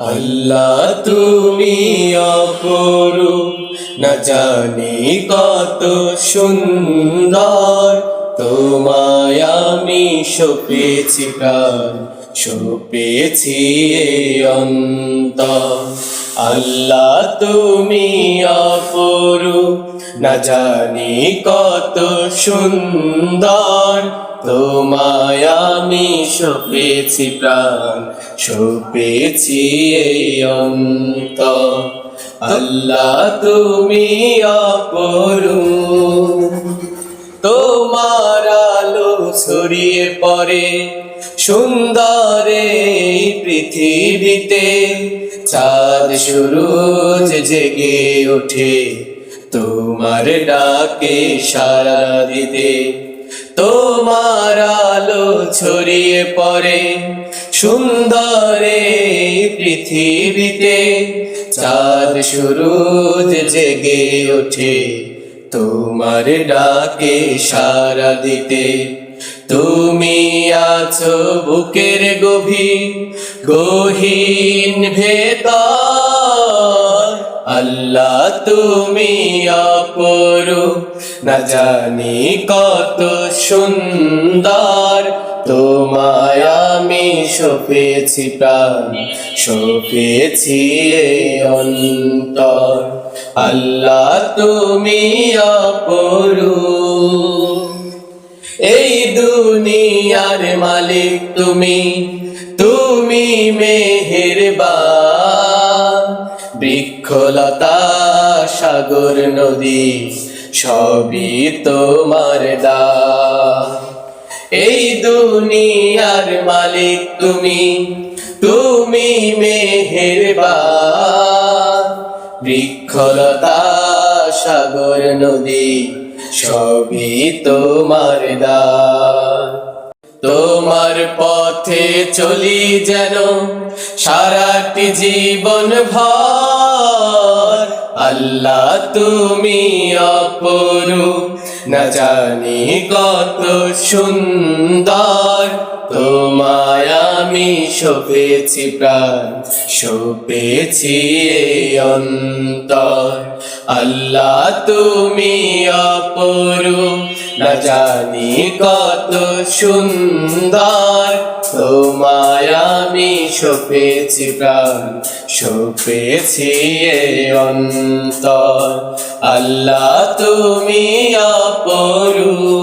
আল্লাহ তুমি অপরূপ, না জানি কত সুন্দর। তোমায় আমি সপেছি প্রাণ, সপেছি এই অন্তর। আল্লাহ তুমি অপরূপ, না জানি কত সুন্দর। তোমায় আমি সপেছি প্রাণ, সপেছি এই অন্তর। আল্লাহ তুমি অপরূপ, তোমার আলো ছড়িয়ে পড়ে সুন্দর এই পৃথিবীতে। চাঁদ সূরজ জেগে ওঠে তোমার ডাকে সাড়া দিতে। তোমার আলো ছড়িয়ে পড়ে সুন্দর এই পৃথিবীতে। চাঁদ সূরজ জেগে ওঠে তোমার ডাকে সাড়া দিতে। তুমি আছো বুকের গহীন ভেতর। আল্লাহ তুমি অপরূপ, না জানি কত সুন্দর। তোমায় আমি সপেছি প্রাণ, সপেছি এই অন্তর। আল্লাহ তুমি অপরূপ, এই দুনিয়ার মালিক তুমি, তুমি মেহেরবান। বৃক্ষলতা সাগর নদী সবই তোমার দান। এই দুনিয়ার মালিক তুমি, তুমি মেহেরবান। বৃক্ষলতা সাগর নদী সবই তোমার দান। তোমার পথে চলি যেন সারাটি জীবন ভর। আল্লাহ তুমি অপরূপ, না জানি কত সুন্দর। তোমায় আমি সপেছি প্রাণ, সপেছি এই অন্তর। আল্লাহ তুমি অপরূপ, না জানি কত সুন্দর। তোমায় আমি সপেছি প্রাণ, সপেছি এই অন্তর। আল্লাহ তুমি অপরূপ।